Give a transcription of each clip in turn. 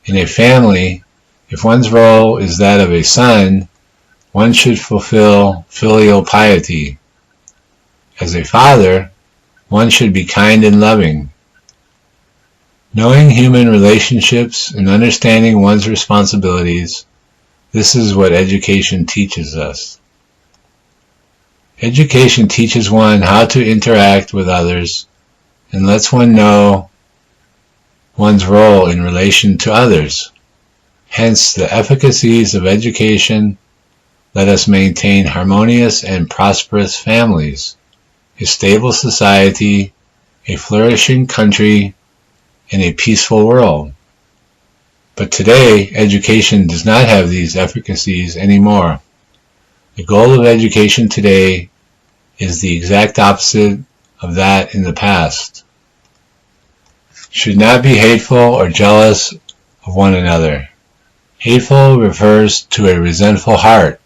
In a family, if one's role is that of a son, one should fulfill filial piety. As a father, one should be kind and loving. Knowing human relationships and understanding one's responsibilities, this is what education teaches us. Education teaches one how to interact with others and lets one know one's role in relation to others. Hence, the efficacies of education let us maintain harmonious and prosperous families, a stable society, a flourishing country, and a peaceful world. But today, education does not have these efficacies anymore. The goal of education today is the exact opposite of that in the past. Should not be hateful or jealous of one another. Hateful refers to a resentful heart,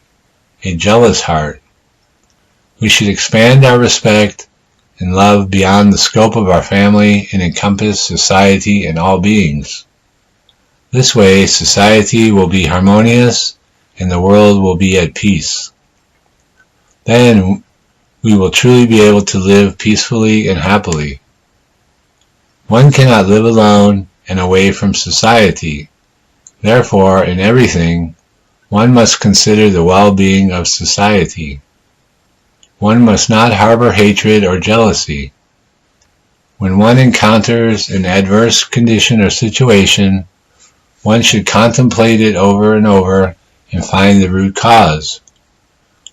a jealous heart. We should expand our respect and love beyond the scope of our family and encompass society and all beings. This way, society will be harmonious and the world will be at peace. Then we will truly be able to live peacefully and happily. One cannot live alone and away from society. Therefore, in everything, one must consider the well-being of society. One must not harbor hatred or jealousy. When one encounters an adverse condition or situation, one should contemplate it over and over and find the root cause.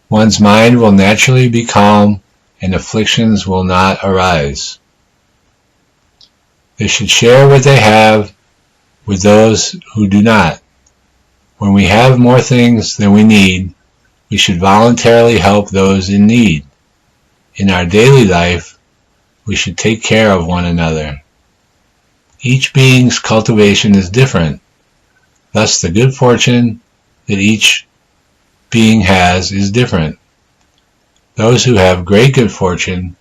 One's mind will naturally be calm and afflictions will not arise. They should share what they have with those who do not. When we have more things than we need, we should voluntarily help those in need. In our daily life, we should take care of one another. Each being's cultivation is different. Thus, the good fortune that each being has is different. Those who have great good fortune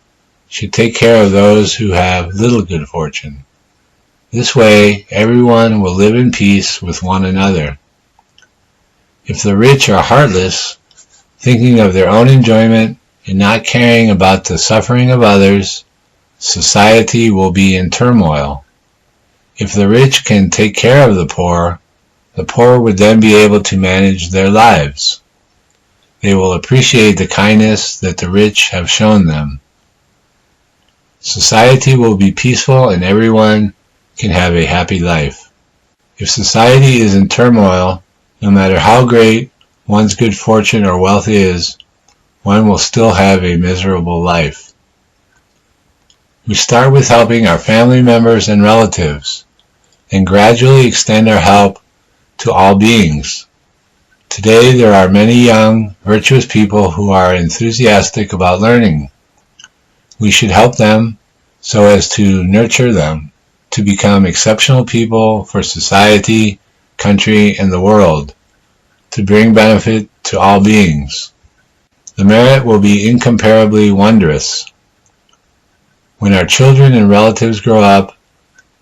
should take care of those who have little good fortune. This way, everyone will live in peace with one another. If the rich are heartless, thinking of their own enjoyment and not caring about the suffering of others, society will be in turmoil. If the rich can take care of the poor would then be able to manage their lives. They will appreciate the kindness that the rich have shown them. Society will be peaceful and everyone can have a happy life. If society is in turmoil, no matter how great one's good fortune or wealth is, one will still have a miserable life. We start with helping our family members and relatives, and gradually extend our help to all beings. Today there are many young, virtuous people who are enthusiastic about learning. We should help them so as to nurture them to become exceptional people for society, country, and the world, to bring benefit to all beings. The merit will be incomparably wondrous. When our children and relatives grow up,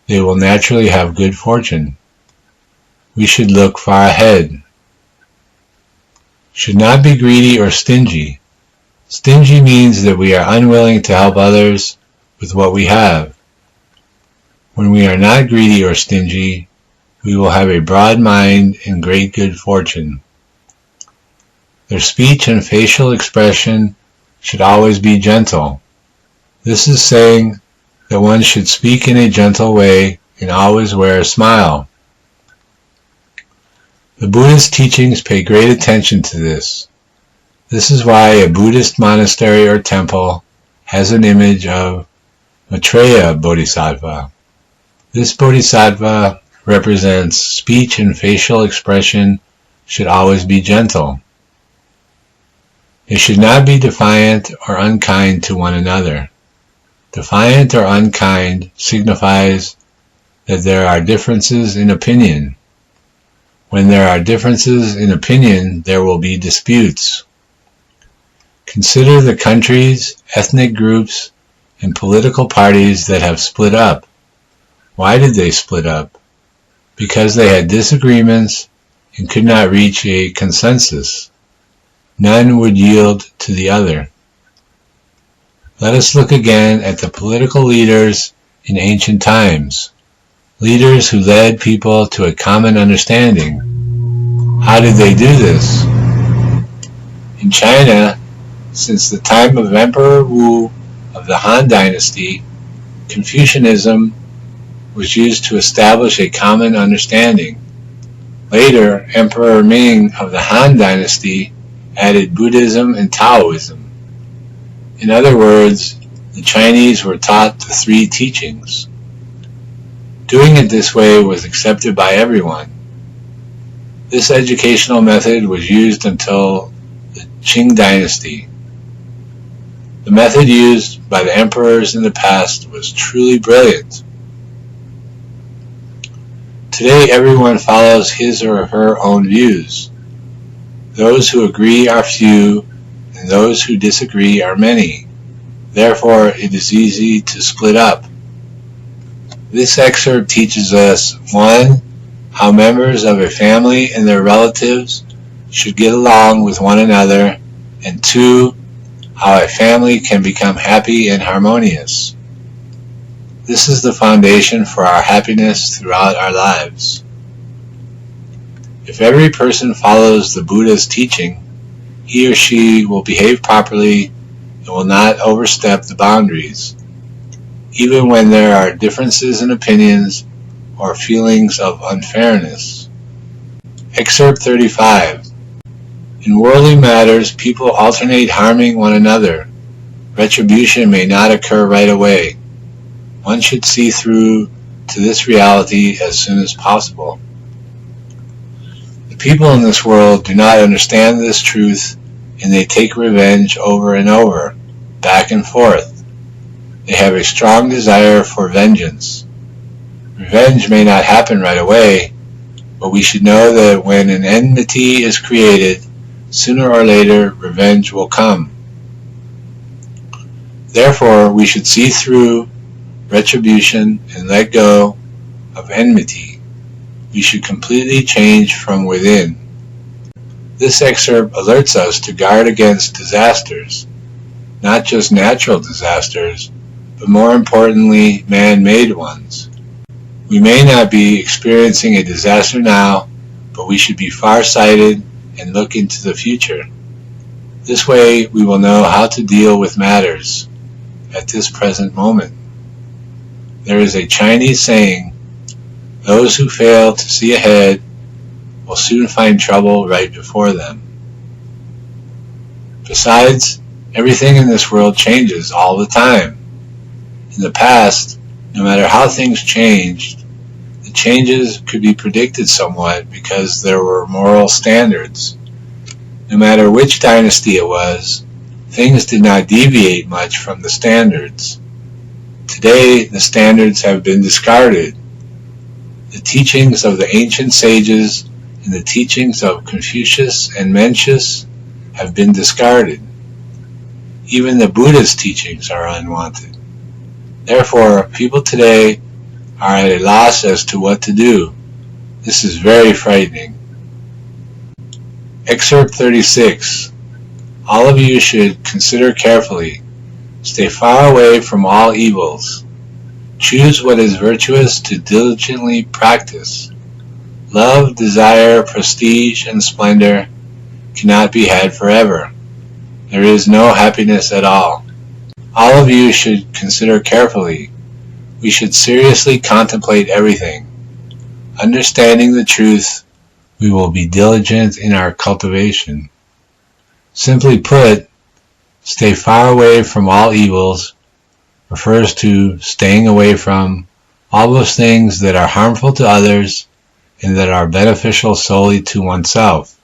they will naturally have good fortune. We should look far ahead. Should not be greedy or stingy. Stingy means that we are unwilling to help others with what we have. When we are not greedy or stingy, we will have a broad mind and great good fortune. Their speech and facial expression should always be gentle. This is saying that one should speak in a gentle way and always wear a smile. The Buddhist teachings pay great attention to this. This is why a Buddhist monastery or temple has an image of Maitreya Bodhisattva. This Bodhisattva represents speech and facial expression should always be gentle. They should not be defiant or unkind to one another. Defiant or unkind signifies that there are differences in opinion. When there are differences in opinion, there will be disputes. Consider the countries, ethnic groups, and political parties that have split up. Why did they split up? because they had disagreements and could not reach a consensus. None would yield to the other. Let us look again at the political leaders in ancient times, leaders who led people to a common understanding. How did they do this? In China, since the time of Emperor Wu of the Han Dynasty, Confucianism was used to establish a common understanding. Later, Emperor Ming of the Han Dynasty added Buddhism and Taoism. In other words, the Chinese were taught the three teachings. Doing it this way was accepted by everyone. This educational method was used until the Qing Dynasty. The method used by the emperors in the past was truly brilliant. Today everyone follows his or her own views. Those who agree are few, and those who disagree are many. Therefore, it is easy to split up. This excerpt teaches us, 1. How members of a family and their relatives should get along with one another, and 2. How a family can become happy and harmonious. This is the foundation for our happiness throughout our lives. If every person follows the Buddha's teaching, he or she will behave properly and will not overstep the boundaries, even when there are differences in opinions or feelings of unfairness. Excerpt 35. In worldly matters, people alternate harming one another. Retribution may not occur right away. One should see through to this reality as soon as possible. The people in this world do not understand this truth, and they take revenge over and over, back and forth. They have a strong desire for vengeance. Revenge may not happen right away, but we should know that when an enmity is created, sooner or later revenge will come. Therefore, we should see through retribution and let go of enmity. We should completely change from within. This excerpt alerts us to guard against disasters, not just natural disasters, but more importantly, man-made ones. We may not be experiencing a disaster now, but we should be far-sighted and look into the future. This way, we will know how to deal with matters at this present moment. There is a Chinese saying, "Those who fail to see ahead will soon find trouble right before them." Besides, everything in this world changes all the time. In the past, no matter how things changed, the changes could be predicted somewhat because there were moral standards. No matter which dynasty it was, things did not deviate much from the standards. Today, the standards have been discarded. The teachings of the ancient sages and the teachings of Confucius and Mencius have been discarded. Even the Buddha's teachings are unwanted. Therefore, people today are at a loss as to what to do. This is very frightening. Excerpt 36. All of you should consider carefully. Stay far away from all evils. Choose what is virtuous to diligently practice. Love, desire, prestige, and splendor cannot be had forever. There is no happiness at all. All of you should consider carefully. We should seriously contemplate everything. Understanding the truth, we will be diligent in our cultivation. Simply put, stay far away from all evils refers to staying away from all those things that are harmful to others and that are beneficial solely to oneself.